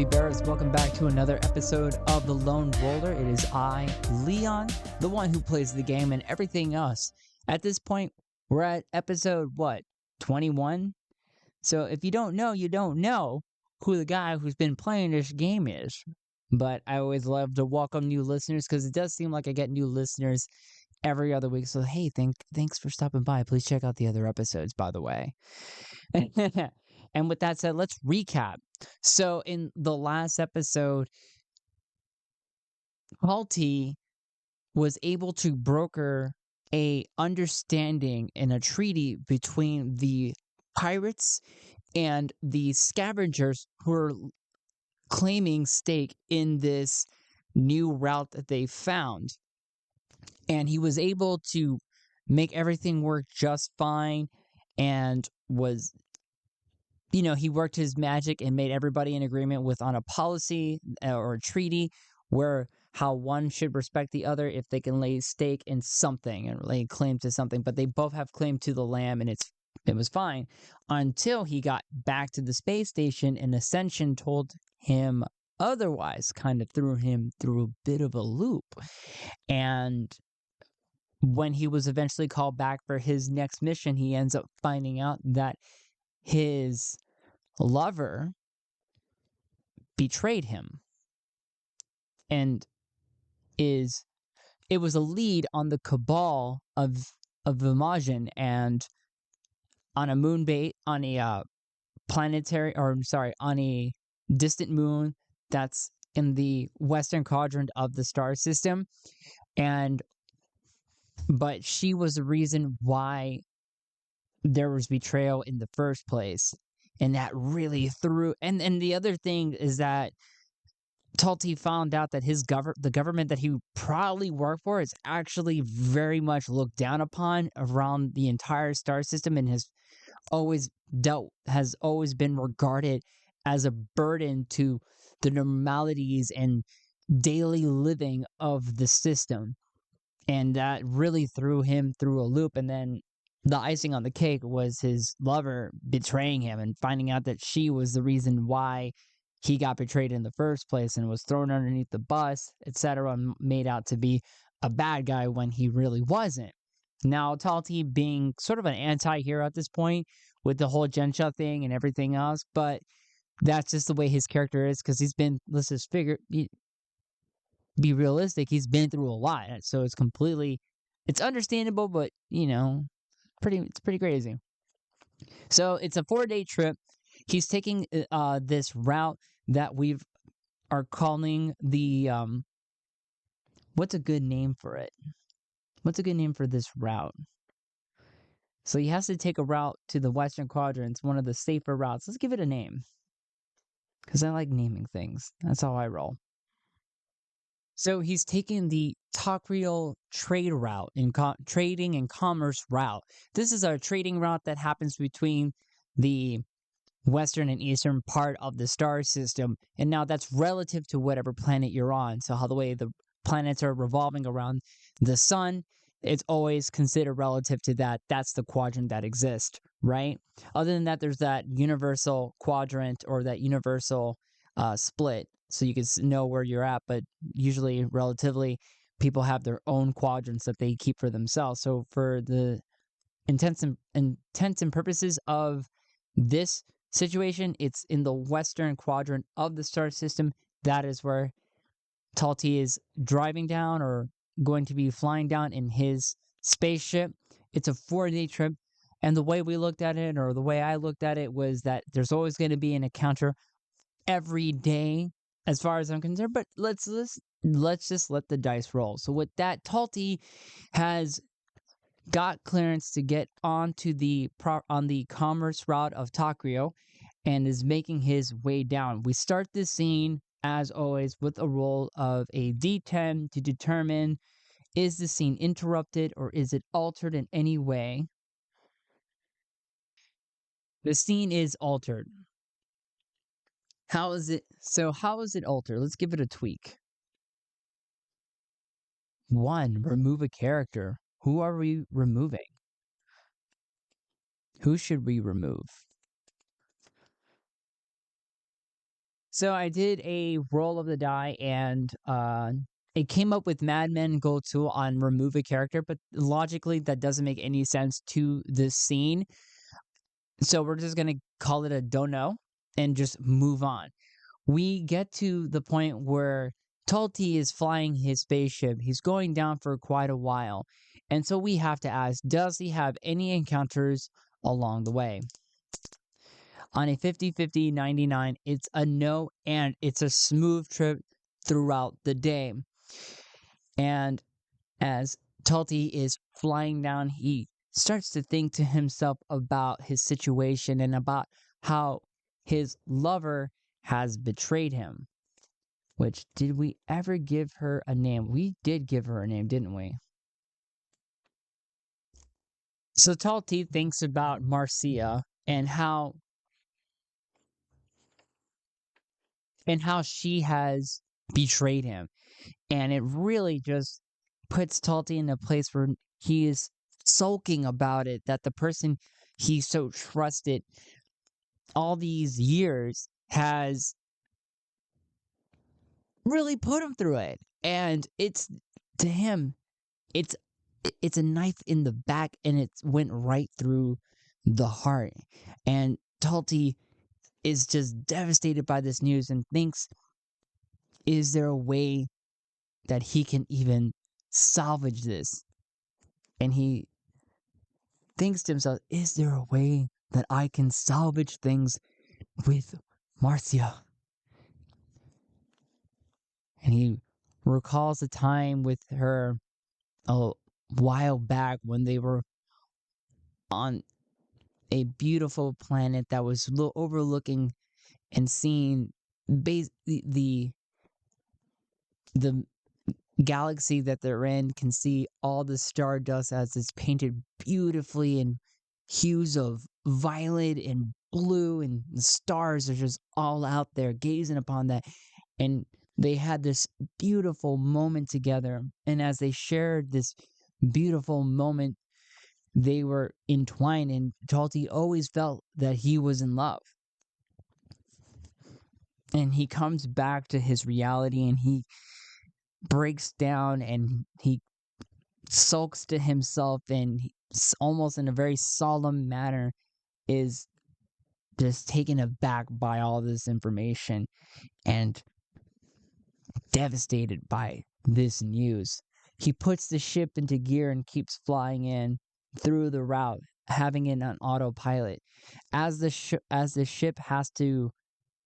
Heavy Bearers? Welcome back to another episode of The Lone Roller. It is I, Leon, the one who plays the game and everything else. At this point, we're at episode, 21? So if you don't know, you don't know who the guy who's been playing this game is. But I always love to welcome new listeners because it does seem like I get new listeners every other week. So hey, thanks for stopping by. Please check out the other episodes, by the way. And with that said, let's recap. So in the last episode, Talti was able to broker a understanding and a treaty between the pirates and the scavengers who are claiming stake in this new route that they found. And he was able to make everything work just fine and was he worked his magic and made everybody in agreement on a policy or a treaty where how one should respect the other if they can lay stake in something and lay claim to something, but they both have claim to the lamb, and it was fine until he got back to the space station and Ascension told him otherwise, kind of threw him through a bit of a loop. And when he was eventually called back for his next mission, he ends up finding out that his lover betrayed him and it was a lead on the cabal of Vimajin, and on a moon base on a on a distant moon that's in the western quadrant of the star system, but she was the reason why there was betrayal in the first place. And that really threw. And the other thing is that Talti found out that the government that he probably worked for is actually very much looked down upon around the entire star system, and has always been regarded as a burden to the normalities and daily living of the system. And that really threw him through a loop. And then the icing on the cake was his lover betraying him and finding out that she was the reason why he got betrayed in the first place and was thrown underneath the bus, etc., and made out to be a bad guy when he really wasn't. Now, Talti being sort of an anti-hero at this point with the whole Gensha thing and everything else, but that's just the way his character is, because he's been, let's just be realistic, he's been through a lot. So it's understandable, but, it's pretty crazy. So it's a 4-day trip. He's taking this route that we are calling the what's a good name for it? What's a good name for this route? So he has to take a route to the Western Quadrant. It's one of the safer routes. Let's give it a name, because I like naming things. That's how I roll. So he's taking the Takrial trade route, trading and commerce route. This is a trading route that happens between the western and eastern part of the star system. And now that's relative to whatever planet you're on. So how the way the planets are revolving around the sun, it's always considered relative to that. That's the quadrant that exists, right? Other than that, there's that universal quadrant or that universal split, so you can know where you're at. But usually, relatively, people have their own quadrants that they keep for themselves. So for the intents and purposes of this situation, it's in the western quadrant of the star system. That is where Talti is driving down, or going to be flying down in his spaceship. It's a 4-day trip, and the way we looked at it, or the way I looked at it, was that there's always going to be an encounter every day, as far as I'm concerned. But let's just let the dice roll. So with that, Talti has got clearance to get onto on the commerce route of Takrial, and is making his way down. We start this scene, as always, with a roll of a D10 to determine, is the scene interrupted or is it altered in any way? The scene is altered. How is it altered? Let's give it a tweak. 1, remove a character. Who are we removing? Who should we remove? So I did a roll of the die, and it came up with Mad Men Go Tool on remove a character, but logically that doesn't make any sense to this scene. So we're just gonna call it a don't know and just move on. We get to the point where Talti is flying his spaceship. He's going down for quite a while. And so we have to ask, does he have any encounters along the way? On a 50-50 99, it's a no, and it's a smooth trip throughout the day. And as Talti is flying down, he starts to think to himself about his situation and about how his lover has betrayed him. Which, did we ever give her a name? We did give her a name, didn't we? So Talti thinks about Marcia and how she has betrayed him. And it really just puts Talti in a place where he is sulking about it, that the person he so trusted all these years has really put him through it. And it's, to him, it's it's a knife in the back, and it went right through the heart. And Talti is just devastated by this news and thinks, is there a way that he can even salvage this? And he thinks to himself, is there a way that I can salvage things with Marcia? And he recalls a time with her a while back when they were on a beautiful planet that was overlooking and seeing the galaxy that they're in, can see all the stardust as it's painted beautifully in hues of violet and blue, and the stars are just all out there gazing upon that. And they had this beautiful moment together, and as they shared this beautiful moment, they were entwined, and Talti always felt that he was in love. And he comes back to his reality, and he breaks down, and he sulks to himself, and almost in a very solemn manner is just taken aback by all this information and devastated by this news. He puts the ship into gear and keeps flying in through the route, having it on autopilot. As the ship has to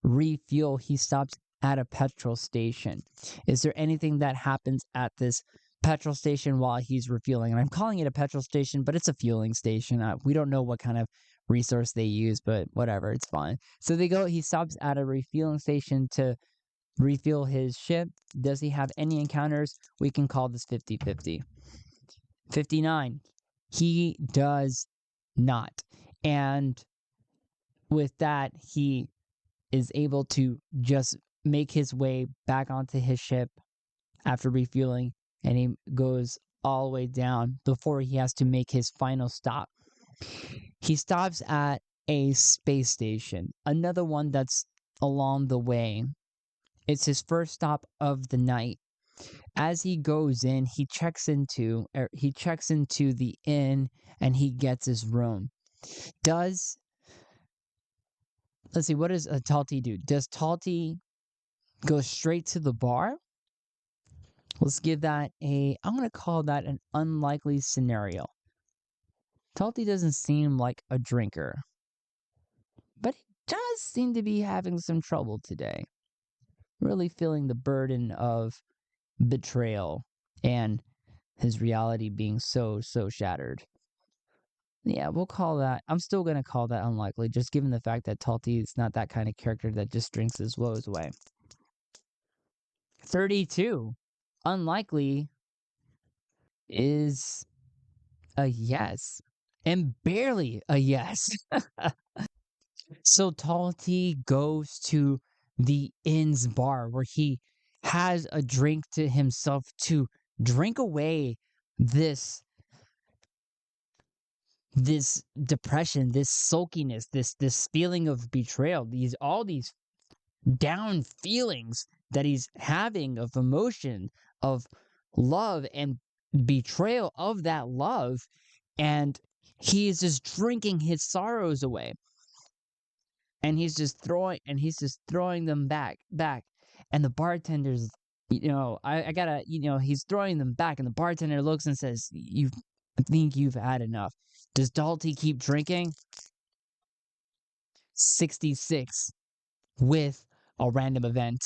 refuel, he stops at a petrol station. Is there anything that happens at this petrol station while he's refueling? And I'm calling it a petrol station, but it's a fueling station. We don't know what kind of resource they use, but whatever, it's fine. So he stops at a refueling station to refuel his ship. Does he have any encounters? We can call this 50-50. 59. He does not. And with that, he is able to just make his way back onto his ship after refueling, and he goes all the way down before he has to make his final stop. He stops at a space station, another one that's along the way. It's his first stop of the night. As he goes in, he checks into the inn, and he gets his room. Let's see, what does Talti do? Does Talti go straight to the bar? Let's give that I'm going to call that an unlikely scenario. Talti doesn't seem like a drinker, but he does seem to be having some trouble today. Really feeling the burden of betrayal and his reality being so shattered. Yeah, we'll call that. I'm still going to call that unlikely, just given the fact that Talti is not that kind of character that just drinks his woes away. 32. Unlikely is a yes, and barely a yes. So Talti goes to the inn's bar where he has a drink to himself to drink away this depression, this sulkiness, this feeling of betrayal, all these down feelings that he's having of emotion, of love and betrayal of that love, and he is just drinking his sorrows away, and he's just throwing them back, and the bartender's, I gotta, he's throwing them back, and the bartender looks and says, I think you've had enough. Does Talti keep drinking? 66 with a random event.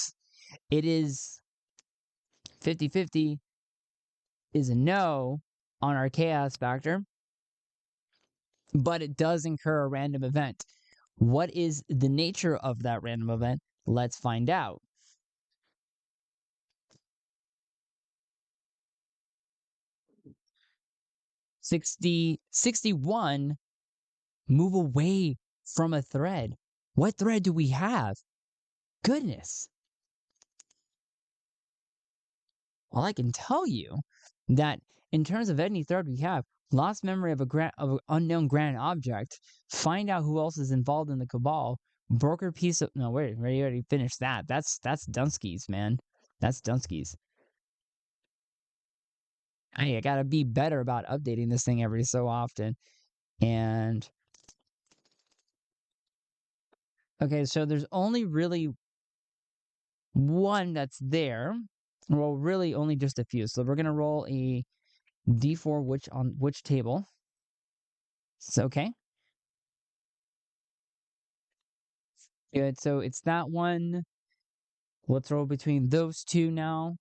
It is 50-50 is a no on our chaos factor, but it does incur a random event. What is the nature of that random event? Let's find out. 61, move away from a thread. What thread do we have? Goodness. Well, I can tell you that in terms of any thread we have, lost memory of of an unknown grand object, find out who else is involved in the cabal, broker piece of no, wait, we already finished that. That's Dunsky's, man. That's Dunsky's. Hey, I gotta be better about updating this thing every so often. And okay, so there's only really one that's there. Well, really only just a few. So we're gonna roll a d4 on which table. So okay. Good. So it's that one. Let's roll between those two now.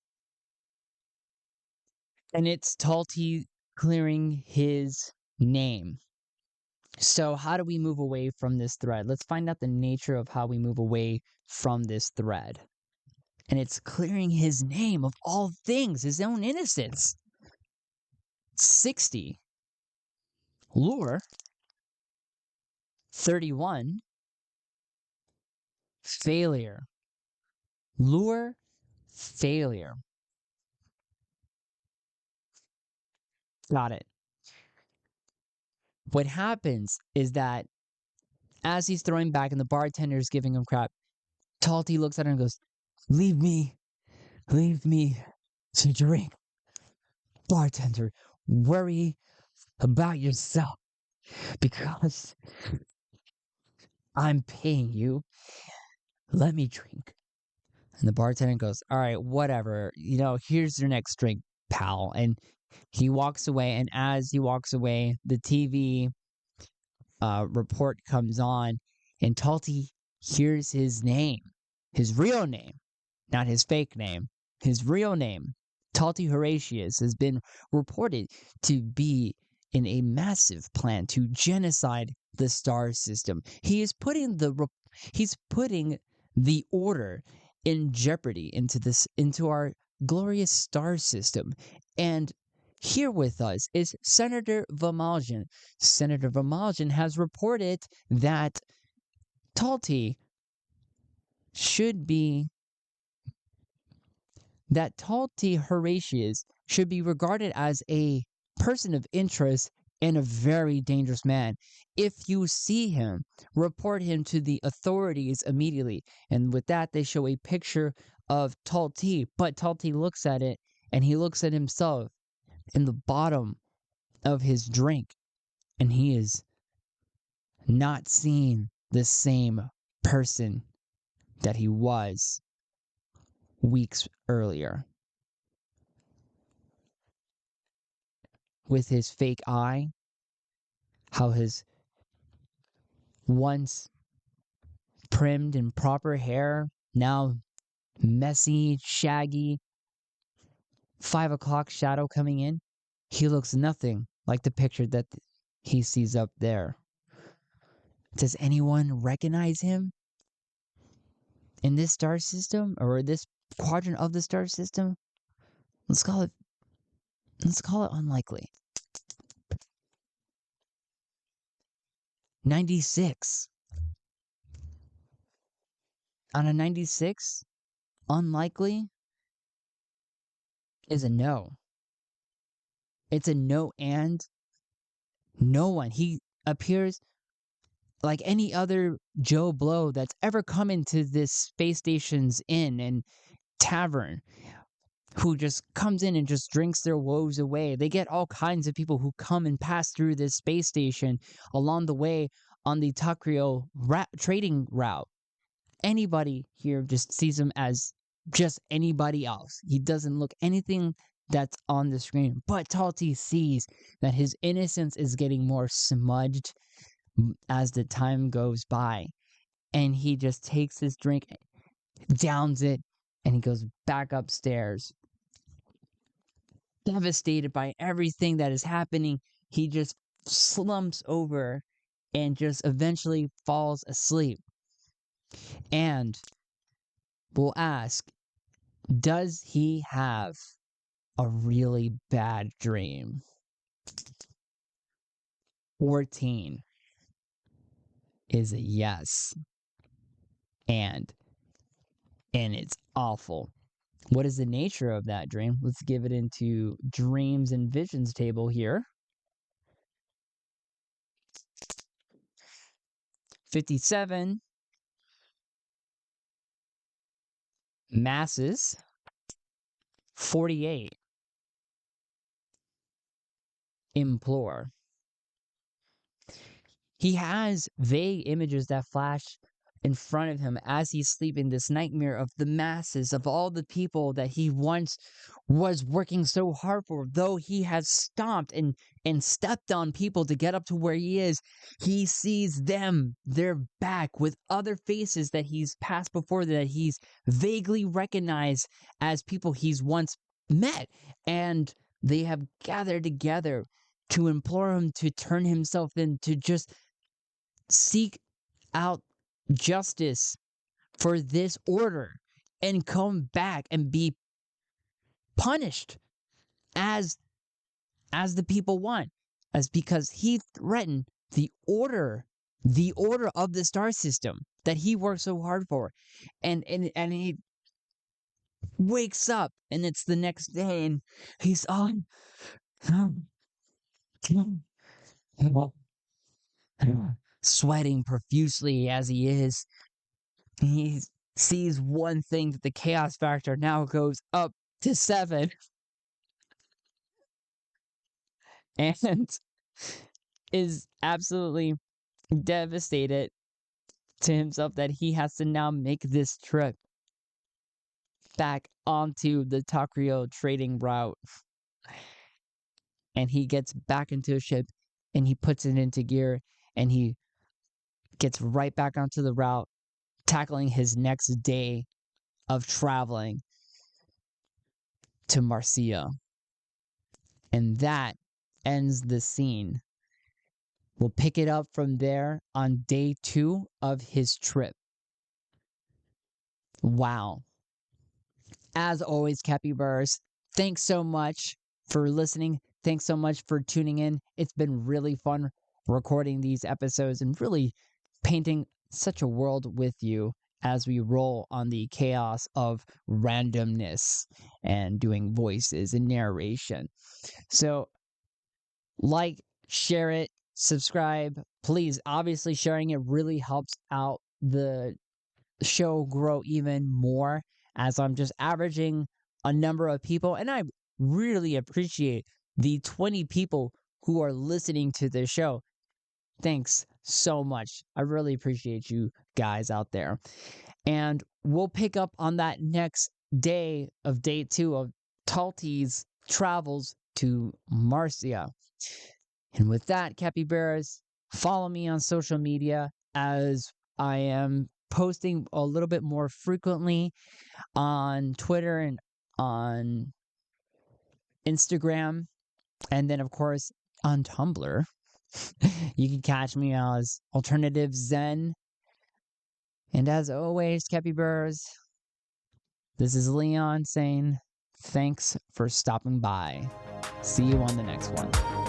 And it's Talti clearing his name. So how do we move away from this thread? Let's find out the nature of how we move away from this thread. And it's clearing his name of all things, his own innocence. 60. Lure. 31. Failure. Lure. Failure. Got it. What happens is that as he's throwing back and the bartender's giving him crap, Talti looks at her and goes, leave me to drink. Bartender, worry about yourself because I'm paying you. Let me drink. And the bartender goes, all right, whatever. Here's your next drink, pal. And he walks away. And as he walks away, the TV report comes on. And Talti hears his name, his real name, not his fake name, his real name. Talti Horatius has been reported to be in a massive plan to genocide the star system. He's putting the order in jeopardy into our glorious star system. And here with us is Senator Vamaljan. Senator Vamaljan has reported that Talti Horatius should be regarded as a person of interest and a very dangerous man. If you see him, report him to the authorities immediately. And with that, they show a picture of Talti, but Talti looks at it, and he looks at himself in the bottom of his drink, and he is not seeing the same person that he was weeks earlier. With his fake eye, how his once primmed and proper hair, now messy, shaggy, 5 o'clock shadow coming in, he looks nothing like the picture that he sees up there. Does anyone recognize him in this star system or this quadrant of the star system? Let's call it unlikely. 96. On a 96, unlikely is a no. It's a no, and no one. He appears like any other Joe Blow that's ever come into this space station's inn and tavern, who just comes in and just drinks their woes away. They get all kinds of people who come and pass through this space station along the way on the Takrial trading route. Anybody here just sees him as just anybody else. He doesn't look anything that's on the screen. But Talti sees that his innocence is getting more smudged as the time goes by. And he just takes his drink, downs it, and he goes back upstairs. Devastated by everything that is happening, he just slumps over and just eventually falls asleep. And we'll ask, does he have a really bad dream? 14 is a yes. And it's awful. What is the nature of that dream? Let's give it into dreams and visions table here. 57. Masses. 48. Implore. He has vague images that flash in front of him as he's sleeping, this nightmare of the masses, of all the people that he once was working so hard for. Though he has stomped and stepped on people to get up to where he is, he sees them, they're back with other faces that he's passed before, that he's vaguely recognized as people he's once met. And they have gathered together to implore him to turn himself in, to just seek out justice for this order and come back and be punished as the people want, as because he threatened the order of the star system that he worked so hard for. And he wakes up and it's the next day and he's on sweating profusely as he is. He sees one thing, that the chaos factor now goes up to 7. And is absolutely devastated to himself that he has to now make this trip back onto the Takrial trading route. And he gets back into a ship and he puts it into gear and he gets right back onto the route, tackling his next day of traveling to Marcia. And that ends the scene. We'll pick it up from there on day 2 of his trip. Wow. As always, capybaras, thanks so much for listening. Thanks so much for tuning in. It's been really fun recording these episodes and really painting such a world with you as we roll on the chaos of randomness and doing voices and narration. So, like, share it, subscribe, please. Obviously, sharing it really helps out the show grow even more, as I'm just averaging a number of people, and I really appreciate the 20 people who are listening to this show. Thanks so much. I really appreciate you guys out there. And we'll pick up on that next day of day 2 of Talti's travels to Marcia. And with that, capybaras, follow me on social media, as I am posting a little bit more frequently on Twitter and on Instagram, and then of course on Tumblr. You can catch me as Alternative Zen. And as always, capybaras, this is Leon saying thanks for stopping by. See you on the next one.